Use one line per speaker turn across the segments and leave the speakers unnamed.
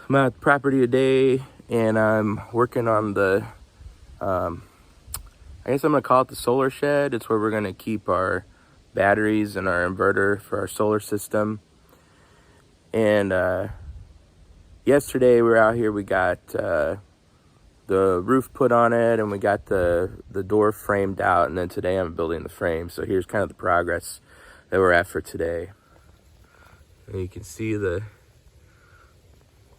I'm at the property today and I'm working on the, I guess I'm gonna call it the solar shed. It's where we're gonna keep our batteries and our inverter for our solar system. And yesterday we were out here, we got the roof put on it and we got the door framed out, and then today I'm building the frame. So here's kind of the progress that we're at for today. And you can see the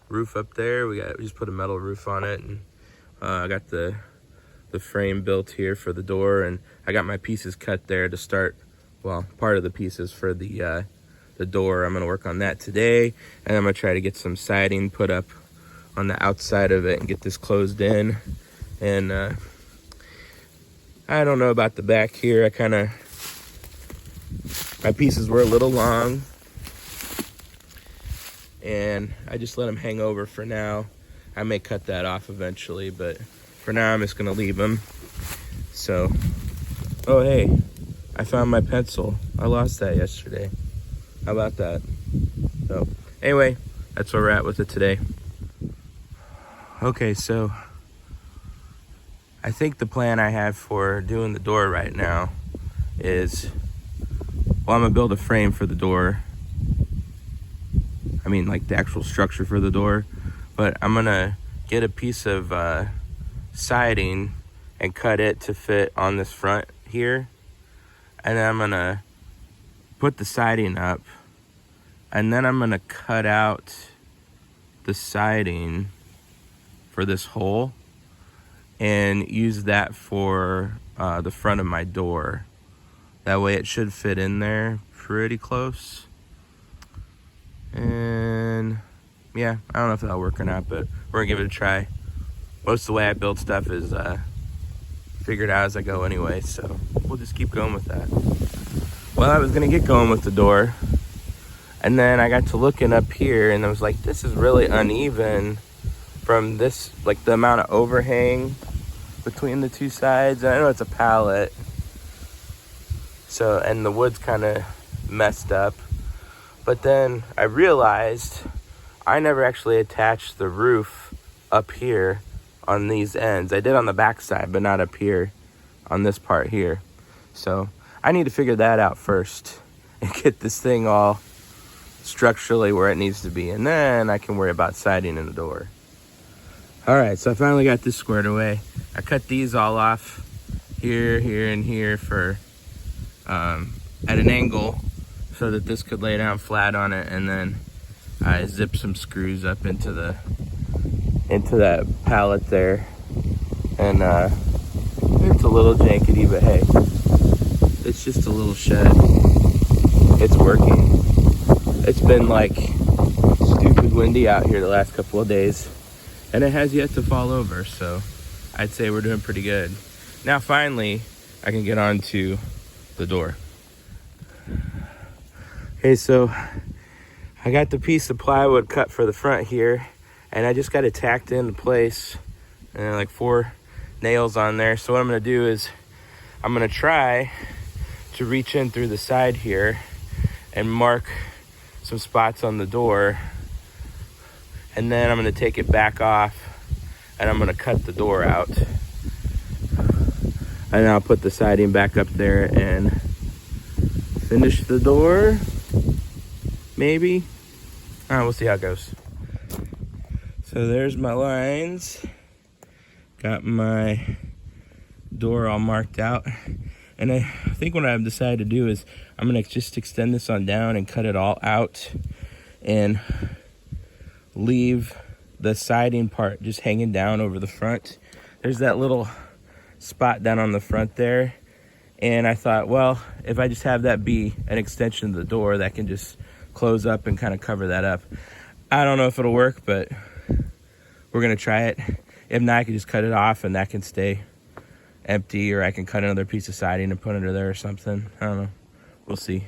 roof up there. We just put a metal roof on it, and I got the frame built here for the door, and I got my pieces cut there to start, well, part of the pieces for the door. I'm gonna work on that today, and I'm gonna try to get some siding put up on the outside of it and get this closed in. And I don't know about the back here. My pieces were a little long, and I just let them hang over for now. I may cut that off eventually, but for now I'm just gonna leave them. So, oh hey, I found my pencil. I lost that yesterday. How about that? So anyway, that's where we're at with it today. Okay, so I think the plan I have for doing the door right now is, well, I'm gonna build a frame for the door. I mean, like the actual structure for the door, but I'm gonna get a piece of siding and cut it to fit on this front here, and then I'm gonna put the siding up, and then I'm gonna cut out the siding for this hole and use that for the front of my door. That way it should fit in there pretty close. And yeah, I don't know if that'll work or not, but we're gonna give it a try. Most of the way I build stuff is figured out as I go anyway, so we'll just keep going with that. Well, I was gonna get going with the door, and then I got to looking up here, and I was like, this is really uneven from this, like the amount of overhang between the two sides. And I know it's a pallet, so, and the wood's kind of messed up. But then I realized I never actually attached the roof up here on these ends. I did on the back side, but not up here on this part here. So I need to figure that out first and get this thing all structurally where it needs to be. And then I can worry about siding in the door. All right, so I finally got this squared away. I cut these all off here, here, and here for at an angle, so that this could lay down flat on it, and then I zip some screws up into that pallet there. And it's a little jankety, but hey, it's just a little shed. It's working. It's been like stupid windy out here the last couple of days, and it has yet to fall over, so I'd say we're doing pretty good. Now finally, I can get on to the door. Okay, so I got the piece of plywood cut for the front here, and I just got it tacked into place, and like 4 nails on there. So what I'm gonna do is I'm gonna try to reach in through the side here and mark some spots on the door, and then I'm gonna take it back off and I'm gonna cut the door out, and I'll put the siding back up there and finish the door, maybe. All right, we'll see how it goes. So there's my lines. Got my door all marked out. And I think what I've decided to do is I'm gonna just extend this on down and cut it all out and leave the siding part just hanging down over the front. There's that little spot down on the front there. And I thought, well, if I just have that be an extension of the door, that can just close up and kind of cover that up. I don't know if it'll work, but we're gonna try it. If not, I can just cut it off and that can stay empty, or I can cut another piece of siding and put it under there or something. I don't know. We'll see.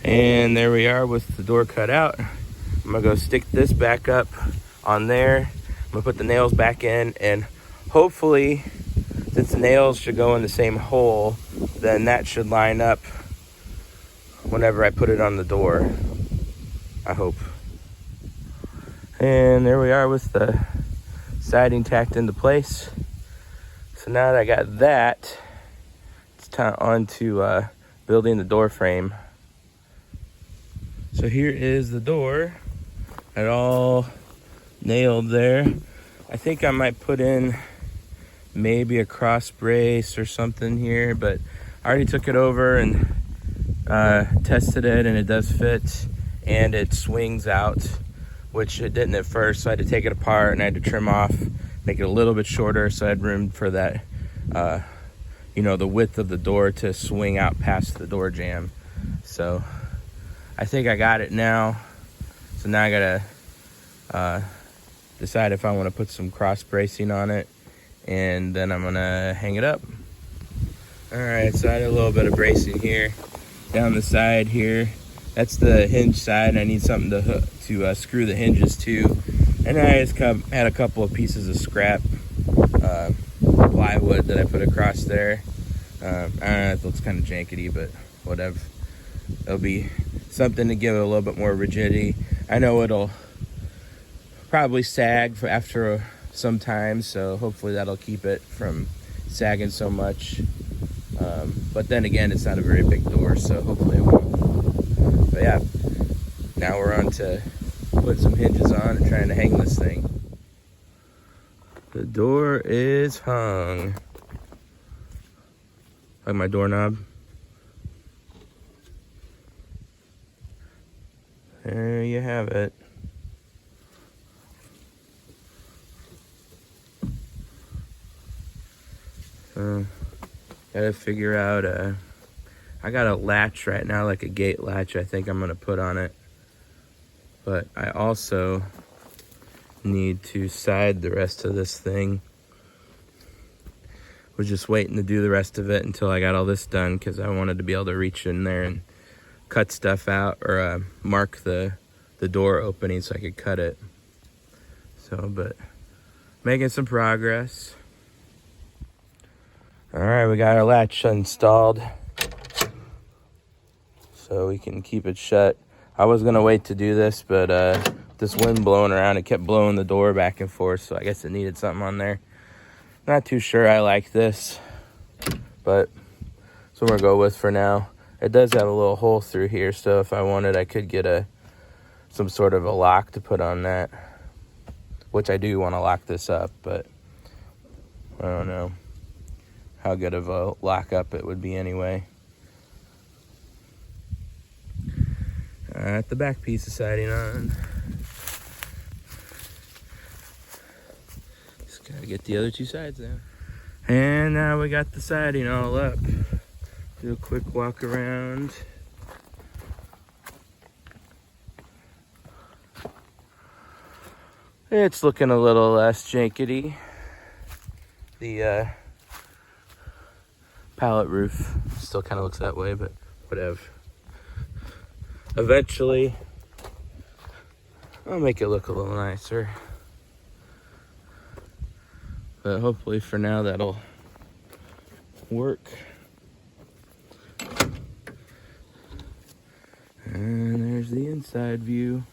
And there we are with the door cut out. I'm gonna go stick this back up on there. I'm gonna put the nails back in, and hopefully, since the nails should go in the same hole, then that should line up whenever I put it on the door. I hope. And there we are with the siding tacked into place. So now that I got that, it's time on to building the door frame. So here is the door. It all nailed there. I think I might put in maybe a cross brace or something here, but I already took it over and tested it, and it does fit, and it swings out, which it didn't at first, so I had to take it apart and I had to trim off, make it a little bit shorter so I had room for that, the width of the door to swing out past the door jamb. So I think I got it now. So now I gotta decide if I want to put some cross bracing on it, and then I'm gonna hang it up. All right, so I had a little bit of bracing here down the side here. That's the hinge side. I need something to screw the hinges to. And I just had a couple of pieces of scrap plywood that I put across there. I don't know, it looks kind of jankety, but whatever. It'll be something to give it a little bit more rigidity. I know it'll probably sag after some time, so hopefully that'll keep it from sagging so much. But then again, it's not a very big door, so hopefully it won't. But yeah, now we're on to put some hinges on and trying to hang this thing. The door is hung. Like my doorknob. There you have it. Gotta figure out I got a latch right now, like a gate latch I think I'm gonna put on it. But I also need to side the rest of this thing. Was just waiting to do the rest of it until I got all this done, because I wanted to be able to reach in there and cut stuff out, or mark the door opening so I could cut it. So, but making some progress. All right, we got our latch installed so we can keep it shut. I was gonna wait to do this, but this wind blowing around, it kept blowing the door back and forth, so I guess it needed something on there. Not too sure I like this, but that's what we're gonna go with for now. It does have a little hole through here, so if I wanted, I could get some sort of a lock to put on that, which I do want to lock this up, but I don't know how good of a lockup it would be anyway. The back piece is siding on. Just gotta get the other two sides now. And now we got the siding all up. Do a quick walk around. It's looking a little less jankety. The pallet roof still kind of looks that way, but whatever. Eventually, I'll make it look a little nicer. But hopefully for now that'll work. And there's the inside view.